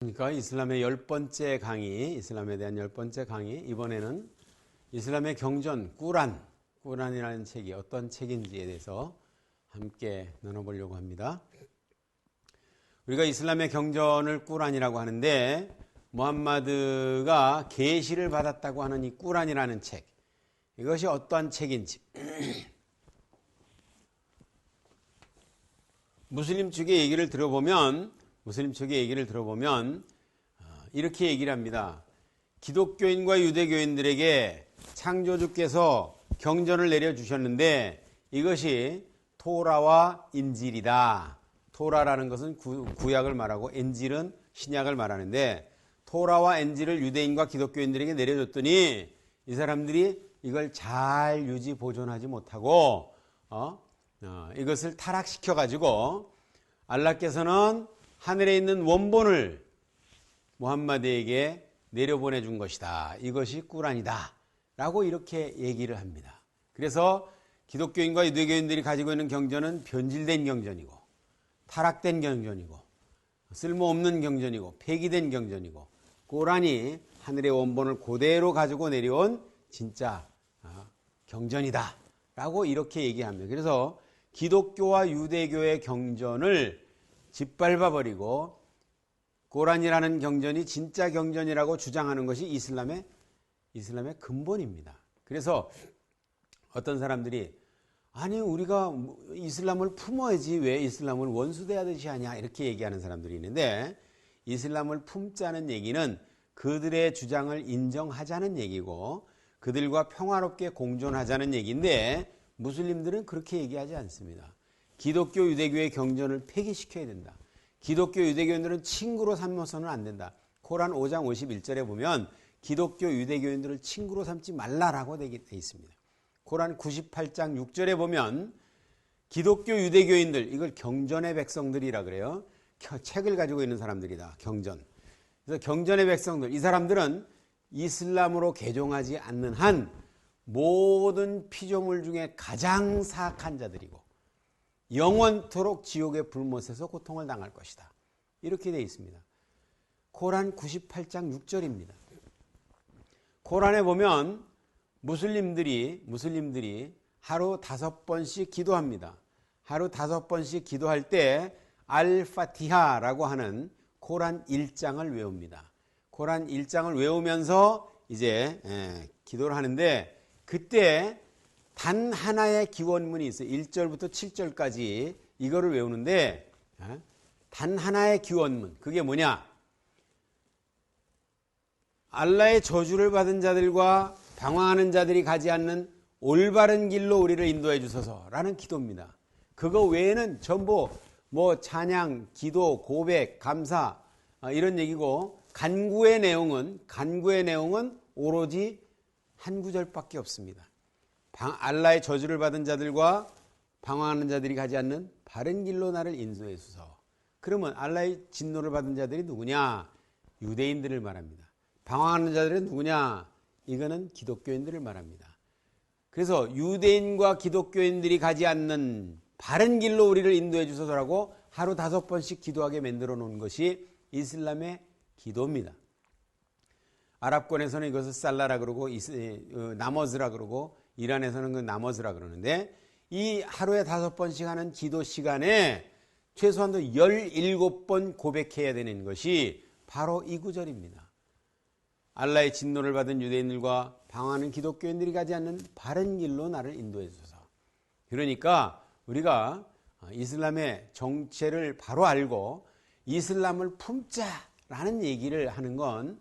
그러니까 이슬람의 10번째 강의, 이슬람에 대한 10번째 강의, 이번에는 이슬람의 경전, 꾸란이라는 책이 어떤 책인지에 대해서 함께 나눠보려고 합니다. 우리가 이슬람의 경전을 꾸란이라고 하는데, 무함마드가 계시를 받았다고 하는 이 꾸란이라는 책, 이것이 어떠한 책인지 무슬림 측의 얘기를 들어보면 이렇게 얘기를 합니다. 기독교인과 유대교인들에게 창조주께서 경전을 내려주셨는데 이것이 토라와 인질이다. 토라라는 것은 구약을 말하고 인질은 신약을 말하는데, 토라와 인질을 유대인과 기독교인들에게 내려줬더니 이 사람들이 이걸 잘 유지 보존하지 못하고 이것을 타락시켜 가지고 알라께서는 하늘에 있는 원본을 무함마드에게 내려보내 준 것이다. 이것이 꾸란이다. 라고 이렇게 얘기를 합니다. 그래서 기독교인과 유대교인들이 가지고 있는 경전은 변질된 경전이고, 타락된 경전이고, 쓸모없는 경전이고, 폐기된 경전이고, 꾸란이 하늘의 원본을 그대로 가지고 내려온 진짜 경전이다. 라고 이렇게 얘기합니다. 그래서 기독교와 유대교의 경전을 짓밟아버리고 꾸란이라는 경전이 진짜 경전이라고 주장하는 것이 이슬람의 근본입니다. 그래서 어떤 사람들이 아니 우리가 이슬람을 품어야지 왜 이슬람을 원수대하듯이 하냐 이렇게 얘기하는 사람들이 있는데, 이슬람을 품자는 얘기는 그들의 주장을 인정하자는 얘기고 그들과 평화롭게 공존하자는 얘기인데, 무슬림들은 그렇게 얘기하지 않습니다. 기독교 유대교의 경전을 폐기시켜야 된다. 기독교 유대교인들은 친구로 삼아서는 안 된다. 코란 5장 51절에 보면 기독교 유대교인들을 친구로 삼지 말라라고 되어 있습니다. 코란 98장 6절에 보면 기독교 유대교인들, 이걸 경전의 백성들이라 그래요. 책을 가지고 있는 사람들이다. 경전. 그래서 경전의 백성들, 이 사람들은 이슬람으로 개종하지 않는 한 모든 피조물 중에 가장 사악한 자들이고 영원토록 지옥의 불못에서 고통을 당할 것이다. 이렇게 되어 있습니다. 코란 98장 6절입니다. 코란에 보면 무슬림들이 하루 5번씩 기도합니다. 하루 5번씩 기도할 때 알파티하라고 하는 코란 1장을 외웁니다. 코란 1장을 외우면서 이제 기도를 하는데, 그때 단 하나의 기원문이 있어요. 1절부터 7절까지 이거를 외우는데, 단 하나의 기원문, 그게 뭐냐? 알라의 저주를 받은 자들과 방황하는 자들이 가지 않는 올바른 길로 우리를 인도해 주소서라는 기도입니다. 그거 외에는 전부 찬양, 기도, 고백, 감사 이런 얘기고, 간구의 내용은 오로지 한 구절밖에 없습니다. 알라의 저주를 받은 자들과 방황하는 자들이 가지 않는 바른 길로 나를 인도해 주소서. 그러면 알라의 진노를 받은 자들이 누구냐? 유대인들을 말합니다. 방황하는 자들은 누구냐? 이거는 기독교인들을 말합니다. 그래서 유대인과 기독교인들이 가지 않는 바른 길로 우리를 인도해 주소서라고 하루 5번씩 기도하게 만들어 놓은 것이 이슬람의 기도입니다. 아랍권에서는 이것을 살라라 그러고 나머즈라 그러고, 이란에서는 그 나머즈라 그러는데, 이 하루에 5번씩 하는 기도 시간에 최소한도 17번 고백해야 되는 것이 바로 이 구절입니다. 알라의 진노를 받은 유대인들과 방황하는 기독교인들이 가지 않는 바른 길로 나를 인도해 주소서. 그러니까 우리가 이슬람의 정체를 바로 알고 이슬람을 품자라는 얘기를 하는 건,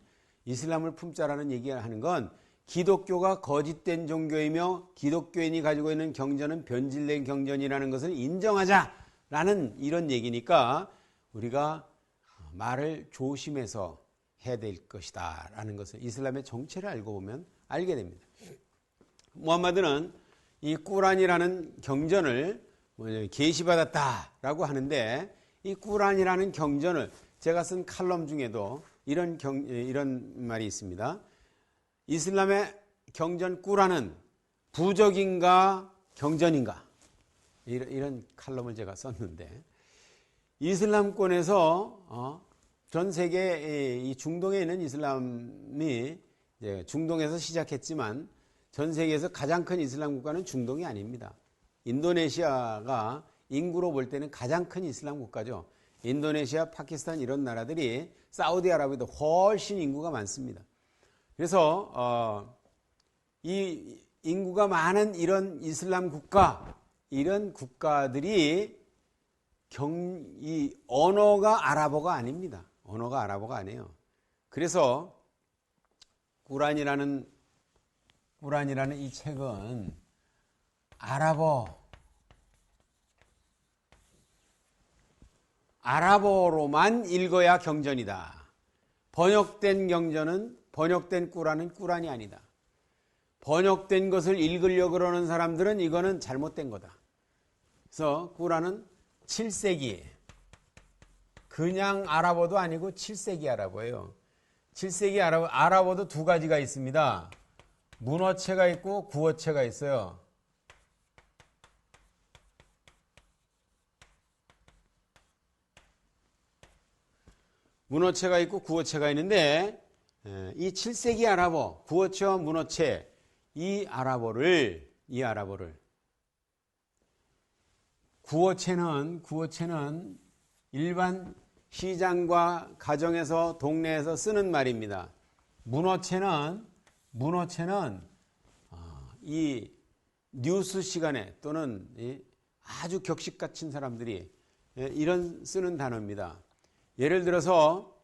기독교가 거짓된 종교이며 기독교인이 가지고 있는 경전은 변질된 경전이라는 것을 인정하자라는 이런 얘기니까 우리가 말을 조심해서 해야 될 것이다 라는 것을 이슬람의 정체를 알고 보면 알게 됩니다. 무함마드는 이 꾸란이라는 경전을 계시받았다라고 하는데, 이 꾸란이라는 경전을 제가 쓴 칼럼 중에도 이런 말이 있습니다. 이슬람의 경전 꾸란은 부적인가 경전인가? 이런 칼럼을 제가 썼는데, 이슬람권에서 전 세계 이 중동에 있는 이슬람이 이제 중동에서 시작했지만 전 세계에서 가장 큰 이슬람 국가는 중동이 아닙니다. 인도네시아가 인구로 볼 때는 가장 큰 이슬람 국가죠. 인도네시아, 파키스탄 이런 나라들이 사우디아라비아도 훨씬 인구가 많습니다. 그래서 이 인구가 많은 이런 이슬람 국가, 이런 국가들이 이 언어가 아랍어가 아닙니다. 언어가 아랍어가 아니에요. 그래서 꾸란이라는 이 책은 아랍어로만 읽어야 경전이다. 번역된 경전은, 번역된 꾸란은 꾸란이 아니다. 번역된 것을 읽으려고 그러는 사람들은 이거는 잘못된 거다. 그래서 꾸란은 7세기, 그냥 아랍어도 아니고 7세기 아랍어예요. 7세기 아랍어도 두 가지가 있습니다. 문어체가 있고 구어체가 있어요. 문어체가 있고 구어체가 있는데 이 7세기 아랍어, 구어체와 문어체, 이 아랍어를 구어체는 일반 시장과 가정에서 동네에서 쓰는 말입니다. 문어체는 이 뉴스 시간에 또는 아주 격식 갖춘 사람들이 이런 쓰는 단어입니다. 예를 들어서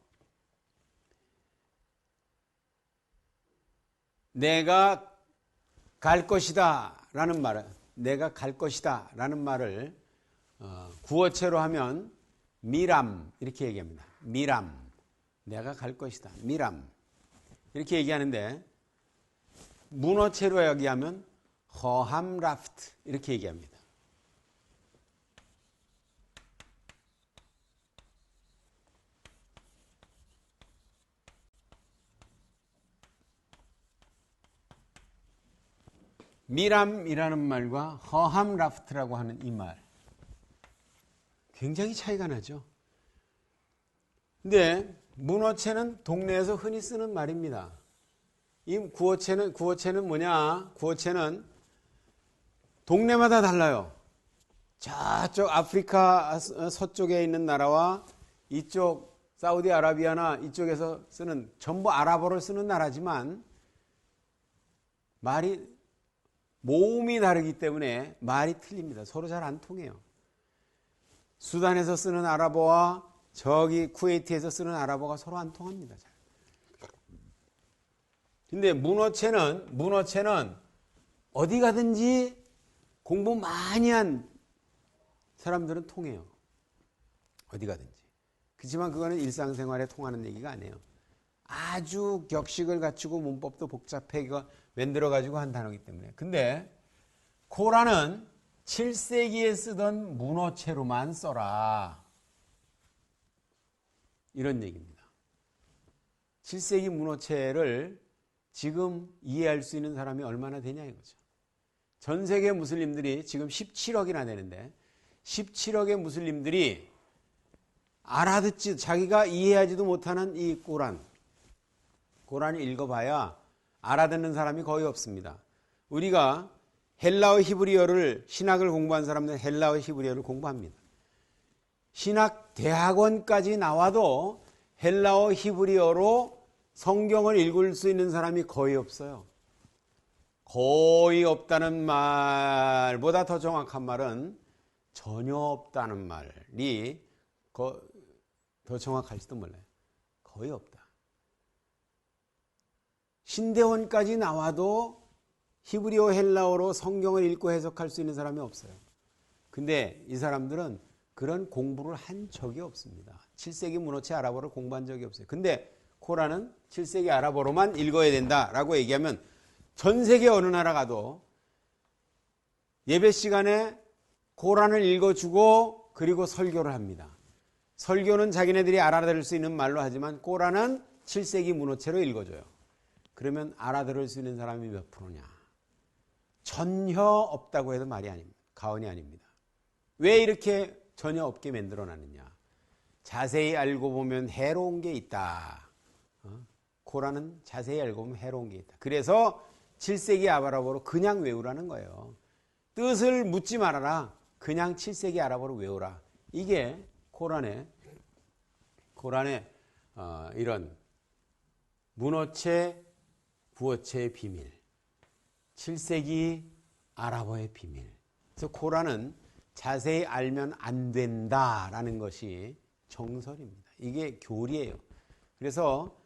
내가 갈 것이다 라는 말을 구어체로 하면 미람 이렇게 얘기합니다. 미람, 내가 갈 것이다. 미람 이렇게 얘기하는데 문어체로 얘기하면 허함라프트 이렇게 얘기합니다. 미람이라는 말과 허함라프트라고 하는 이 말 굉장히 차이가 나죠. 근데 문어체는 동네에서 흔히 쓰는 말입니다. 이 구어체는 뭐냐? 구어체는 동네마다 달라요. 저쪽 아프리카 서쪽에 있는 나라와 이쪽 사우디아라비아나 이쪽에서 쓰는 전부 아랍어를 쓰는 나라지만 모음이 다르기 때문에 말이 틀립니다. 서로 잘 안 통해요. 수단에서 쓰는 아랍어와 저기 쿠웨이트에서 쓰는 아랍어가 서로 안 통합니다. 근데 문어체는 어디 가든지 공부 많이 한 사람들은 통해요. 어디 가든지. 그렇지만 그거는 일상생활에 통하는 얘기가 아니에요. 아주 격식을 갖추고 문법도 복잡해 만들어가지고 한 단어이기 때문에. 근데 코란은 7세기에 쓰던 문어체로만 써라. 이런 얘기입니다. 7세기 문어체를 지금 이해할 수 있는 사람이 얼마나 되냐 이거죠. 전 세계 무슬림들이 지금 17억이나 되는데 17억의 무슬림들이 알아듣지 자기가 이해하지도 못하는 이 코란을 읽어봐야 알아듣는 사람이 거의 없습니다. 우리가 헬라어 히브리어를 신학을 공부한 사람들은 헬라어 히브리어를 공부합니다. 신학 대학원까지 나와도 헬라어 히브리어로 성경을 읽을 수 있는 사람이 거의 없어요. 거의 없다는 말보다 더 정확한 말은 전혀 없다는 말이 더 정확할지도 몰라요. 거의 없다. 신대원까지 나와도 히브리어 헬라어로 성경을 읽고 해석할 수 있는 사람이 없어요. 근데 이 사람들은 그런 공부를 한 적이 없습니다. 7세기 문어체 아랍어를 공부한 적이 없어요. 근데 코란은 7세기 아랍어로만 읽어야 된다라고 얘기하면 전 세계 어느 나라 가도 예배 시간에 코란을 읽어주고 그리고 설교를 합니다. 설교는 자기네들이 알아들을 수 있는 말로 하지만 코란은 7세기 문어체로 읽어줘요. 그러면 알아들을 수 있는 사람이 몇 프로냐? 전혀 없다고 해도 말이 아닙니다. 가언이 아닙니다. 왜 이렇게 전혀 없게 만들어놨느냐? 자세히 알고 보면 해로운 게 있다. 코란은 자세히 알고 보면 해로운 게 있다. 그래서 7세기 아랍어로 그냥 외우라는 거예요. 뜻을 묻지 말아라. 그냥 7세기 아랍어로 외우라. 이게 코란의 이런 문어체, 부어체의 비밀. 7세기 아랍어의 비밀. 그래서 코란은 자세히 알면 안 된다라는 것이 정설입니다. 이게 교리예요. 그래서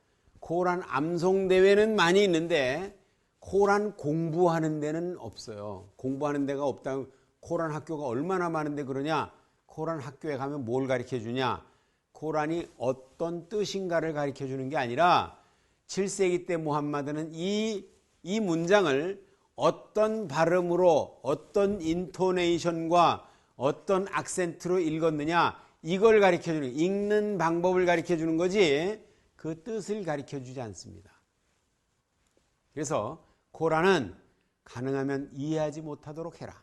코란 암송대회는 많이 있는데 코란 공부하는 데는 없어요. 공부하는 데가 없다면 코란 학교가 얼마나 많은데 그러냐? 코란 학교에 가면 뭘 가르쳐 주냐? 코란이 어떤 뜻인가를 가르쳐 주는 게 아니라 7세기 때 무함마드는 이 문장을 어떤 발음으로 어떤 인토네이션과 어떤 악센트로 읽었느냐 이걸 가르쳐 주는 읽는 방법을 가르쳐 주는 거지 그 뜻을 가르쳐 주지 않습니다. 그래서 코란은 가능하면 이해하지 못하도록 해라.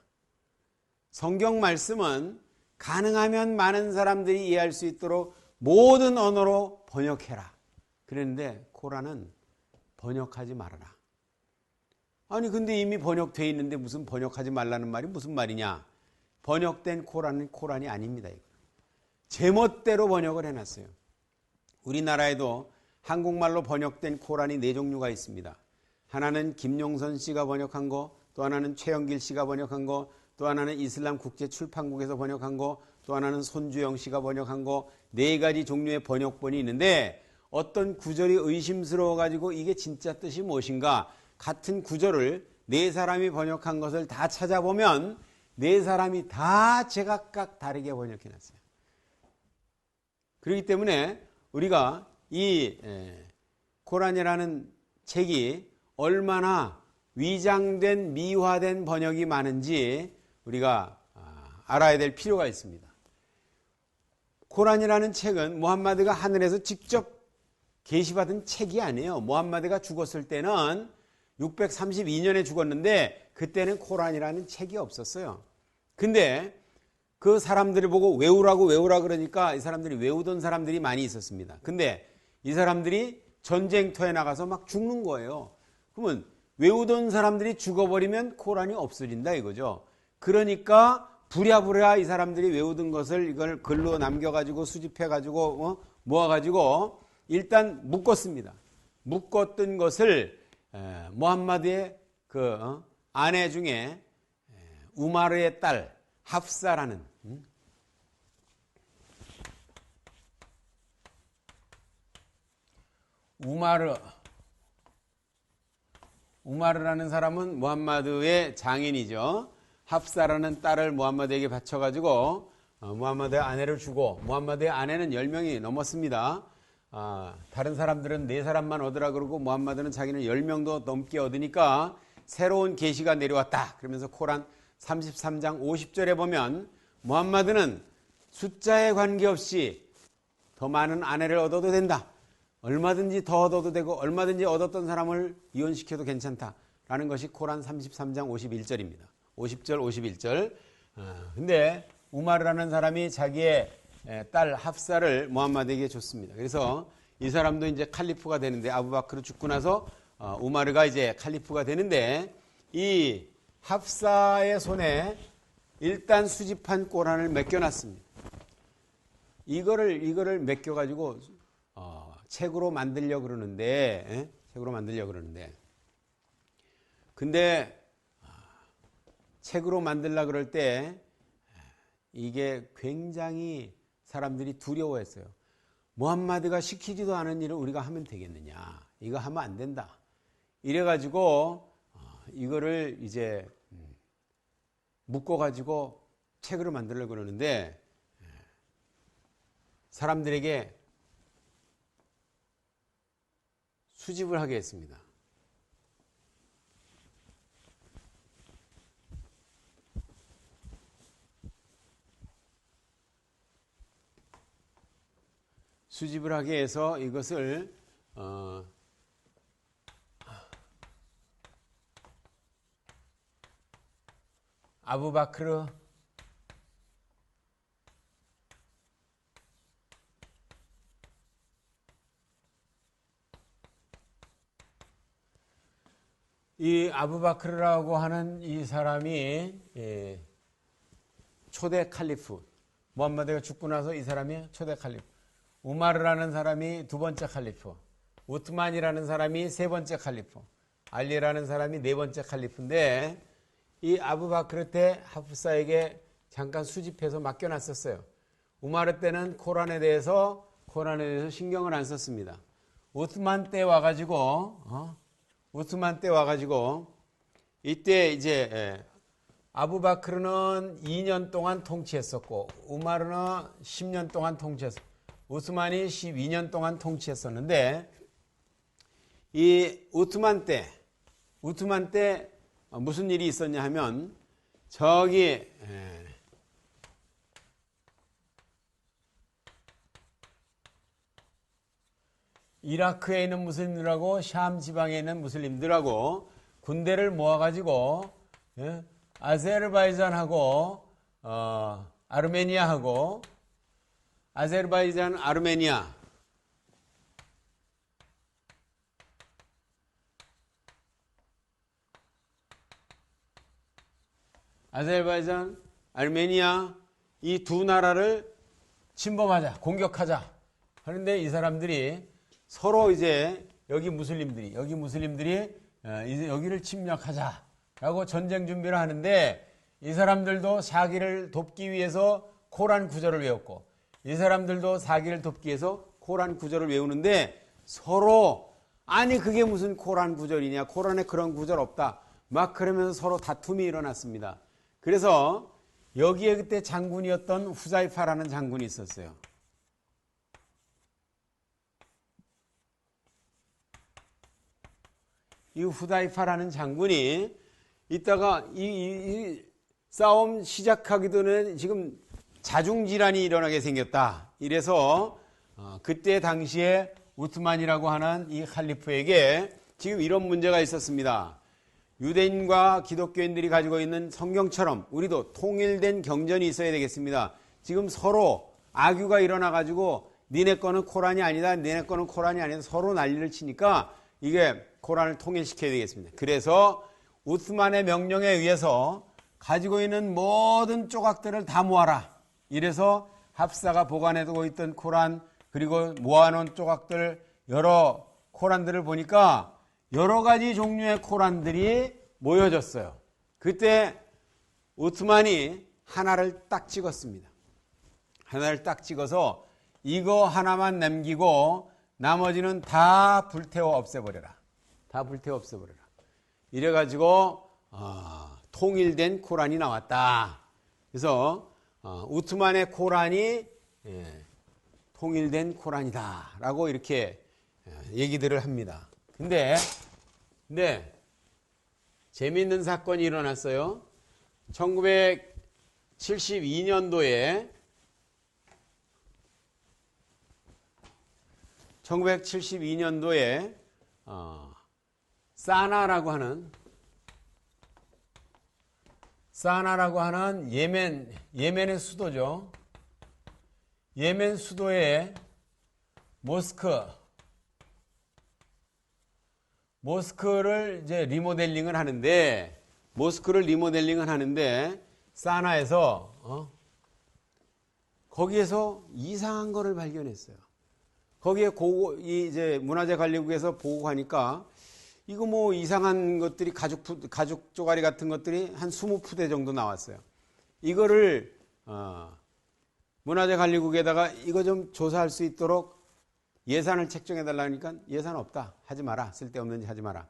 성경 말씀은 가능하면 많은 사람들이 이해할 수 있도록 모든 언어로 번역해라. 그랬는데 코란은 번역하지 말아라. 아니 근데 이미 번역되어 있는데 무슨 번역하지 말라는 말이 무슨 말이냐. 번역된 코란은 코란이 아닙니다. 이거. 제멋대로 번역을 해놨어요. 우리나라에도 한국말로 번역된 코란이 4종류가 있습니다. 하나는 김용선 씨가 번역한 거, 또 하나는 최영길 씨가 번역한 거, 또 하나는 이슬람 국제 출판국에서 번역한 거, 또 하나는 손주영 씨가 번역한 거, 4가지 종류의 번역본이 있는데 어떤 구절이 의심스러워 가지고 이게 진짜 뜻이 무엇인가 같은 구절을 4사람이 번역한 것을 다 찾아보면 4사람이 다 제각각 다르게 번역해 놨어요. 그렇기 때문에 우리가 이 코란이라는 책이 얼마나 위장된 미화된 번역이 많은지 우리가 알아야 될 필요가 있습니다. 코란이라는 책은 무함마드가 하늘에서 직접 계시받은 책이 아니에요. 무함마드가 죽었을 때는 632년에 죽었는데 그때는 코란이라는 책이 없었어요. 근데 그 사람들을 보고 외우라고 그러니까 이 사람들이 외우던 사람들이 많이 있었습니다. 근데 이 사람들이 전쟁터에 나가서 막 죽는 거예요. 그러면 외우던 사람들이 죽어버리면 코란이 없어진다 이거죠. 그러니까 부랴부랴 이 사람들이 외우던 것을 이걸 글로 남겨가지고 수집해가지고 모아가지고 일단 묶었습니다. 묶었던 것을 무함마드의 그 아내 중에 우마르의 딸 합사라는 우마르라는 사람은 무함마드의 장인이죠. 합사라는 딸을 무함마드에게 바쳐가지고 무함마드의 아내를 주고 무함마드의 아내는 10명이 넘었습니다. 다른 사람들은 4사람만 얻으라 그러고 무함마드는 자기는 10명도 넘게 얻으니까 새로운 계시가 내려왔다. 그러면서 코란 33장 50절에 보면 무함마드는 숫자에 관계없이 더 많은 아내를 얻어도 된다. 얼마든지 더 얻어도 되고 얼마든지 얻었던 사람을 이혼시켜도 괜찮다라는 것이 코란 33장 51절입니다. 50절 51절. 근데 우마르라는 사람이 자기의 딸 합사를 무함마드에게 줬습니다. 그래서 이 사람도 이제 칼리프가 되는데 아부바크르 죽고 나서 우마르가 이제 칼리프가 되는데 이 합사의 손에 일단 수집한 코란을 맡겨놨습니다. 이거를 맡겨가지고 책으로 만들려고 그러는데 근데 책으로 만들려고 그럴 때 이게 굉장히 사람들이 두려워했어요. 무함마드가 시키지도 않은 일을 우리가 하면 되겠느냐. 이거 하면 안 된다. 이래가지고 이거를 이제 묶어가지고 책으로 만들려고 그러는데 사람들에게 수집을 하게 했습니다. 수집을 하게 해서 이것을 아부바크르 이 아부바크르라고 하는 이 사람이 초대 칼리프, 무함마드가 죽고 나서 이 사람이 초대 칼리프, 우마르라는 사람이 두 번째 칼리프, 우트만이라는 사람이 세 번째 칼리프, 알리라는 사람이 네 번째 칼리프인데 이 아부바크르 때 하프사에게 잠깐 수집해서 맡겨놨었어요. 우마르 때는 코란에 대해서 신경을 안 썼습니다. 우스만 때 와가지고 이때 이제 아부바크르는 2년 동안 통치했었고 우마르는 10년 동안 통치했었고 우스만이 12년 동안 통치했었는데 이 우트만 때 무슨 일이 있었냐 하면 저기 이라크에 있는 무슬림들하고 샴 지방에 있는 무슬림들하고 군대를 모아가지고 아제르바이잔하고 아르메니아하고 아제르바이잔 아르메니아 이 두 나라를 침범하자, 공격하자 하는데 이 사람들이 서로 이제 여기 무슬림들이 이제 여기를 침략하자라고 전쟁 준비를 하는데 이 사람들도 사기를 돕기 위해서 코란 구절을 외웠고 이 사람들도 사기를 돕기 위해서 코란 구절을 외우는데 서로 아니 그게 무슨 코란 구절이냐, 코란에 그런 구절 없다 막 그러면서 서로 다툼이 일어났습니다. 그래서 여기에 그때 장군이었던 후자이파라는 장군이 있었어요. 이 후자이파라는 장군이 이따가 이 싸움 시작하기 전에 지금 자중질환이 일어나게 생겼다. 이래서 그때 당시에 우스만이라고 하는 이 칼리프에게 지금 이런 문제가 있었습니다. 유대인과 기독교인들이 가지고 있는 성경처럼 우리도 통일된 경전이 있어야 되겠습니다. 지금 서로 악유가 일어나가지고 니네 거는 코란이 아니다, 니네 거는 코란이 아니다 서로 난리를 치니까 이게 코란을 통일시켜야 되겠습니다. 그래서 우스만의 명령에 의해서 가지고 있는 모든 조각들을 다 모아라. 이래서 합사가 보관해두고 있던 코란 그리고 모아놓은 조각들 여러 코란들을 보니까 여러 가지 종류의 코란들이 모여졌어요. 그때 우스만이 하나를 딱 찍었습니다. 하나를 딱 찍어서 이거 하나만 남기고 나머지는 다 불태워 없애버려라. 다 불태워 없애버려라. 이래가지고 통일된 코란이 나왔다. 그래서 우스만의 코란이 통일된 코란이다 라고 이렇게 얘기들을 합니다. 근데 재미있는 사건이 일어났어요. 1972년도에 사나라고 하는 예멘의 수도죠. 예멘 수도에 모스크를 이제 리모델링을 하는데 사나에서 거기에서 이상한 거를 발견했어요. 거기에 이제 문화재 관리국에서 보고 가니까 이거 뭐 이상한 것들이 가죽 쪼가리 같은 것들이 한 20푸대 정도 나왔어요. 이거를 문화재 관리국에다가 이거 좀 조사할 수 있도록 예산을 책정해 달라니까 예산 없다. 하지 마라. 쓸데없는 짓 하지 마라.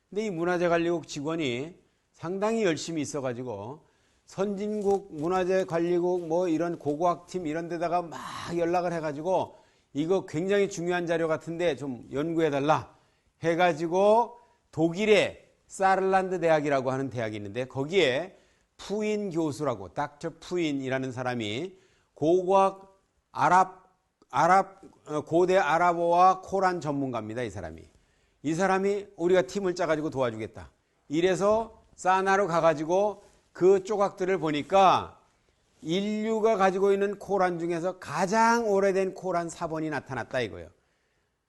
근데 이 문화재 관리국 직원이 상당히 열심히 있어가지고 선진국 문화재 관리국 뭐 이런 고고학팀 이런 데다가 막 연락을 해가지고 이거 굉장히 중요한 자료 같은데 좀 연구해 달라 해가지고 독일의 사를란드 대학이라고 하는 대학이 있는데 거기에 푸인 교수라고 닥터 푸인이라는 사람이 고고학 고대 아랍어와 코란 전문가입니다. 이 사람이 우리가 팀을 짜가지고 도와주겠다. 이래서 사나로 가가지고 그 조각들을 보니까 인류가 가지고 있는 코란 중에서 가장 오래된 코란 사본이 나타났다 이거예요.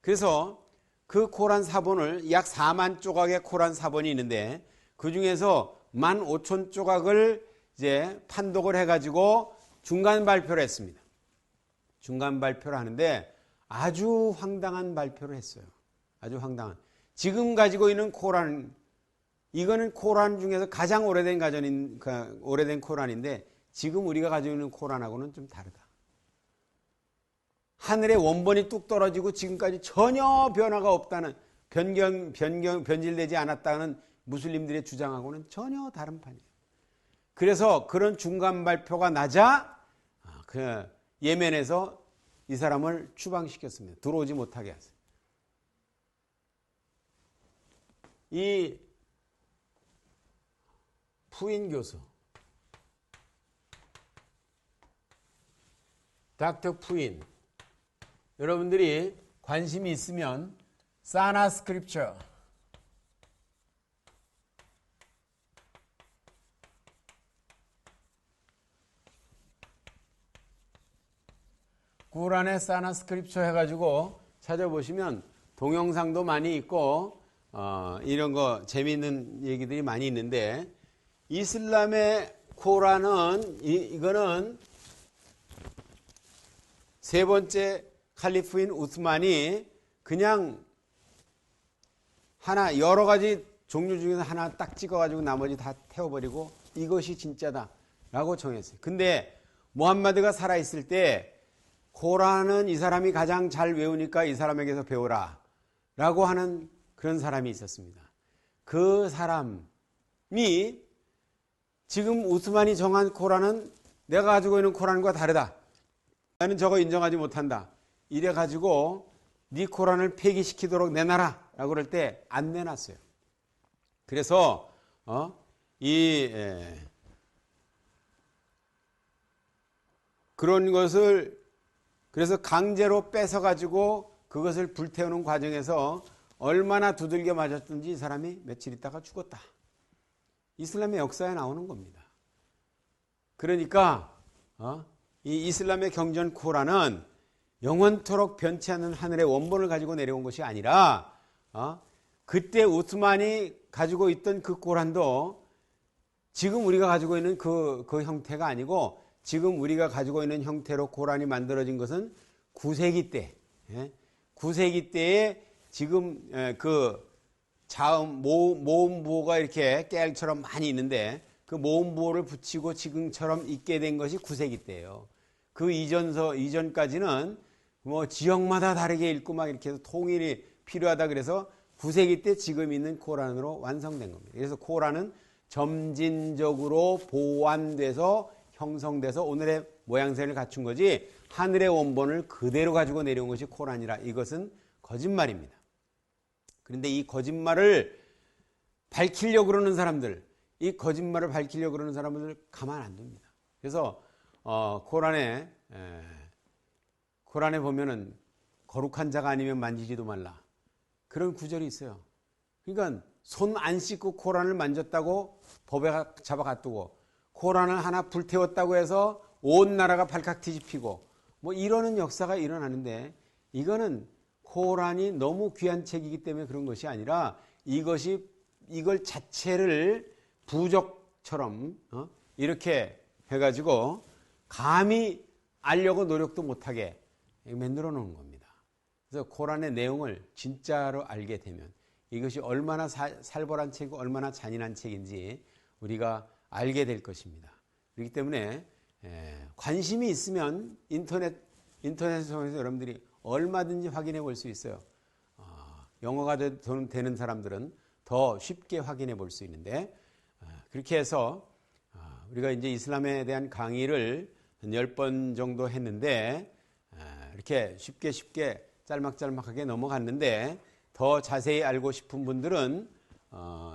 그래서 그 코란 사본을 약 4만 조각의 코란 사본이 있는데 그 중에서 15,000조각을 이제 판독을 해가지고 중간 발표를 했습니다. 중간 발표를 하는데 아주 황당한 발표를 했어요. 아주 황당한. 지금 가지고 있는 코란, 이거는 코란 중에서 가장 오래된 코란인데 지금 우리가 가지고 있는 코란하고는 좀 다르다. 하늘의 원본이 뚝 떨어지고 지금까지 전혀 변화가 없다는, 변질되지 않았다는 무슬림들의 주장하고는 전혀 다른 판이에요. 그래서 그런 중간 발표가 나자 그 예멘에서 이 사람을 추방시켰습니다. 들어오지 못하게 하세요. 이 푸인 교수, 닥터 푸인, 여러분들이 관심이 있으면 사나 스크립처, 꾸란의 사나 스크립처 해가지고 찾아보시면 동영상도 많이 있고 이런 거 재미있는 얘기들이 많이 있는데, 이슬람의 코란은 이거는 세 번째 칼리프인 우스만이 그냥 하나, 여러 가지 종류 중에서 하나 딱 찍어가지고 나머지 다 태워버리고 이것이 진짜다라고 정했어요. 근데 무함마드가 살아있을 때 코란은 이 사람이 가장 잘 외우니까 이 사람에게서 배우라 라고 하는 그런 사람이 있었습니다. 그 사람이 지금 우스만이 정한 코란은 내가 가지고 있는 코란과 다르다. 나는 저거 인정하지 못한다. 이래가지고 네 코란을 폐기시키도록 내놔라 라고 그럴 때 안 내놨어요. 그래서 그런 것을 그래서 강제로 뺏어가지고 그것을 불태우는 과정에서 얼마나 두들겨 맞았든지 이 사람이 며칠 있다가 죽었다. 이슬람의 역사에 나오는 겁니다. 그러니까 이 이슬람의 경전 코란은 영원토록 변치 않는 하늘의 원본을 가지고 내려온 것이 아니라 그때 우스만이 가지고 있던 그 코란도 지금 우리가 가지고 있는 그 형태가 아니고, 지금 우리가 가지고 있는 형태로 코란이 만들어진 것은 9세기 때, 9세기 때에 지금 그 자음 모음부호가 이렇게 깨알처럼 많이 있는데 그 모음부호를 붙이고 지금처럼 있게 된 것이 9세기 때예요. 그 이전까지는 뭐 지역마다 다르게 읽고 막 이렇게 해서 통일이 필요하다 그래서 9세기 때 지금 있는 코란으로 완성된 겁니다. 그래서 코란은 점진적으로 보완돼서 형성돼서 오늘의 모양새를 갖춘 거지, 하늘의 원본을 그대로 가지고 내려온 것이 코란이라, 이것은 거짓말입니다. 그런데 이 거짓말을 밝히려고 그러는 사람들, 이 거짓말을 밝히려고 그러는 사람들 가만 안 둡니다. 그래서 코란에 보면은 거룩한 자가 아니면 만지지도 말라, 그런 구절이 있어요. 그러니까 손 안 씻고 코란을 만졌다고 법에 잡아갔두고, 코란을 하나 불태웠다고 해서 온 나라가 발칵 뒤집히고 뭐 이러는 역사가 일어나는데, 이거는 코란이 너무 귀한 책이기 때문에 그런 것이 아니라 이걸 자체를 부적처럼 이렇게 해가지고 감히 알려고 노력도 못하게 만들어 놓은 겁니다. 그래서 코란의 내용을 진짜로 알게 되면 이것이 얼마나 살벌한 책이고 얼마나 잔인한 책인지 우리가 알게 될 것입니다. 그렇기 때문에 관심이 있으면 인터넷을 통해서 여러분들이 얼마든지 확인해 볼 수 있어요. 영어가 되는 사람들은 더 쉽게 확인해 볼 수 있는데, 그렇게 해서 우리가 이제 이슬람에 대한 강의를 한 10번 정도 했는데 이렇게 쉽게 짤막짤막하게 넘어갔는데, 더 자세히 알고 싶은 분들은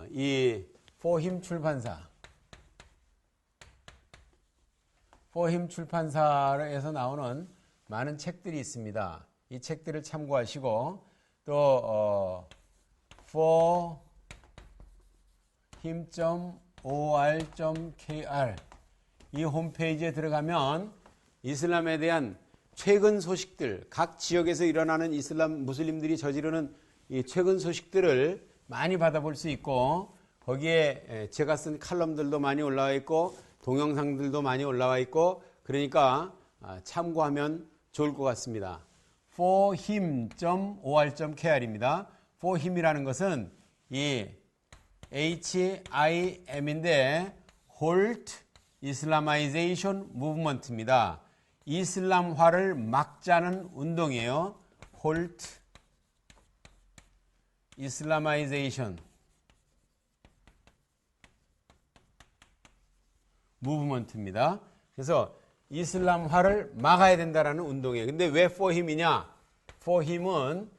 이 포힘 출판사에서 나오는 많은 책들이 있습니다. 이 책들을 참고하시고, 또 forhim.or.kr 이 홈페이지에 들어가면 이슬람에 대한 최근 소식들, 각 지역에서 일어나는 무슬림들이 저지르는 이 최근 소식들을 많이 받아볼 수 있고 거기에 제가 쓴 칼럼들도 많이 올라와 있고 동영상들도 많이 올라와 있고 그러니까 참고하면 좋을 것 같습니다. forhim.or.kr입니다. forhim이라는 것은 이 HIM인데 Halt Islamization Movement입니다. 이슬람화를 막자는 운동이에요. Halt Islamization Movement입니다. 그래서 이슬람화를 막아야 된다라는 운동이에요. 근데 왜 for him이냐? for him은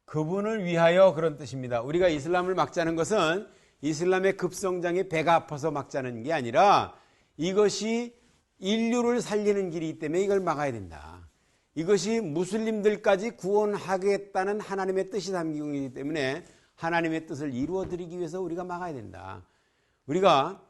그분을 위하여 그런 뜻입니다. 우리가 이슬람을 막자는 것은 이슬람의 급성장에 배가 아파서 막자는 게 아니라 이것이 인류를 살리는 길이기 때문에 이걸 막아야 된다. 이것이 무슬림들까지 구원하겠다는 하나님의 뜻이 담기고 있기 때문에 하나님의 뜻을 이루어드리기 위해서 우리가 막아야 된다. 우리가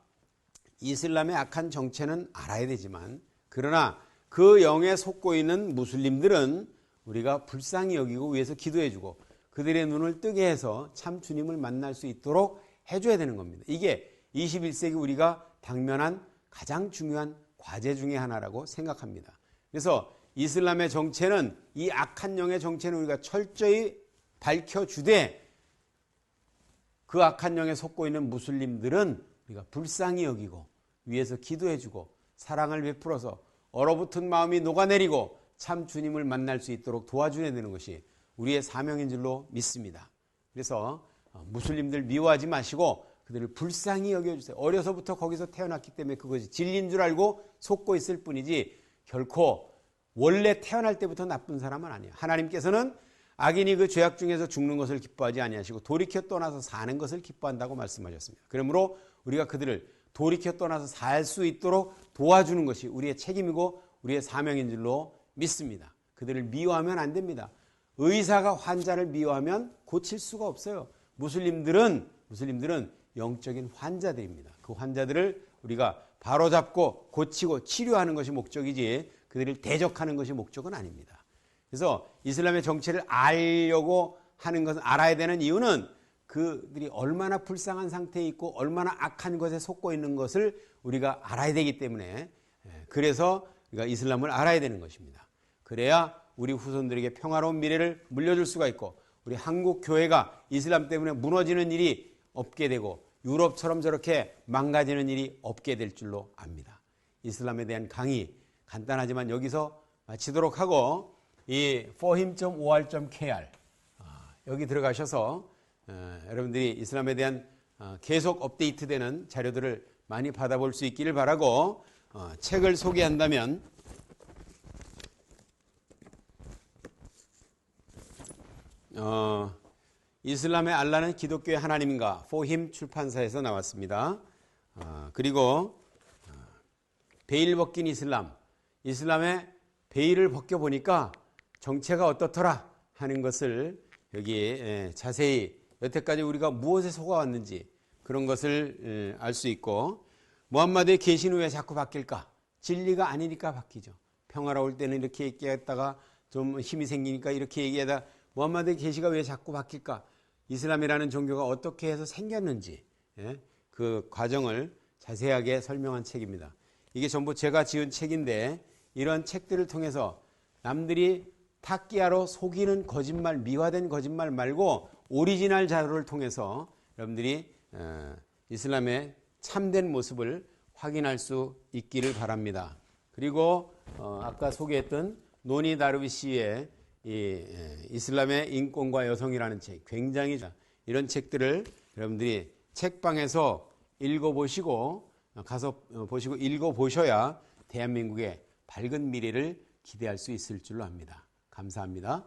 이슬람의 악한 정체는 알아야 되지만 그러나 그 영에 속고 있는 무슬림들은 우리가 불쌍히 여기고 위해서 기도해주고 그들의 눈을 뜨게 해서 참 주님을 만날 수 있도록 해줘야 되는 겁니다. 이게 21세기 우리가 당면한 가장 중요한 과제 중에 하나라고 생각합니다. 그래서 이슬람의 정체는 이 악한 영의 정체는 우리가 철저히 밝혀주되 그 악한 영에 속고 있는 무슬림들은 우리가 불쌍히 여기고 위해서 기도해주고 사랑을 베풀어서 얼어붙은 마음이 녹아내리고 참 주님을 만날 수 있도록 도와줘야 되는 것이 우리의 사명인 줄로 믿습니다. 그래서 무슬림들 미워하지 마시고 그들을 불쌍히 여겨주세요. 어려서부터 거기서 태어났기 때문에 그것이 진리인 줄 알고 속고 있을 뿐이지 결코 원래 태어날 때부터 나쁜 사람은 아니에요. 하나님께서는 악인이 그 죄악 중에서 죽는 것을 기뻐하지 아니하시고 돌이켜 떠나서 사는 것을 기뻐한다고 말씀하셨습니다. 그러므로 우리가 그들을 돌이켜 떠나서 살 수 있도록 도와주는 것이 우리의 책임이고 우리의 사명인 줄로 믿습니다. 그들을 미워하면 안 됩니다. 의사가 환자를 미워하면 고칠 수가 없어요. 무슬림들은 영적인 환자들입니다. 그 환자들을 우리가 바로잡고 고치고 치료하는 것이 목적이지 그들을 대적하는 것이 목적은 아닙니다. 그래서 이슬람의 정체를 알려고 하는 것은 알아야 되는 이유는 그들이 얼마나 불쌍한 상태에 있고 얼마나 악한 것에 속고 있는 것을 우리가 알아야 되기 때문에 그래서 우리가 이슬람을 알아야 되는 것입니다. 그래야 우리 후손들에게 평화로운 미래를 물려줄 수가 있고 우리 한국 교회가 이슬람 때문에 무너지는 일이 없게 되고 유럽처럼 저렇게 망가지는 일이 없게 될 줄로 압니다. 이슬람에 대한 강의 간단하지만 여기서 마치도록 하고 이 forhim.or.kr 여기 들어가셔서 여러분들이 이슬람에 대한 계속 업데이트되는 자료들을 많이 받아볼 수 있기를 바라고 책을 소개한다면 이슬람의 알라는 기독교의 하나님인가 forhim 출판사에서 나왔습니다. 그리고 베일 벗긴 이슬람의 베일을 벗겨보니까 정체가 어떻더라 하는 것을 여기 자세히 여태까지 우리가 무엇에 속아왔는지 그런 것을 알 수 있고 무함마드의 계시는 왜 자꾸 바뀔까? 진리가 아니니까 바뀌죠. 평화로울 때는 이렇게 얘기했다가 좀 힘이 생기니까 이렇게 얘기하다 무함마드의 계시가 왜 자꾸 바뀔까? 이슬람이라는 종교가 어떻게 해서 생겼는지 그 과정을 자세하게 설명한 책입니다. 이게 전부 제가 지은 책인데 이런 책들을 통해서 남들이 타끼야로 속이는 거짓말, 미화된 거짓말 말고 오리지널 자료를 통해서 여러분들이 이슬람의 참된 모습을 확인할 수 있기를 바랍니다. 그리고 아까 소개했던 노니 다르위시의 이슬람의 인권과 여성이라는 책, 굉장히 이런 책들을 여러분들이 책방에서 읽어보시고 가서 보시고 읽어보셔야 대한민국의 밝은 미래를 기대할 수 있을 줄로 압니다. 감사합니다.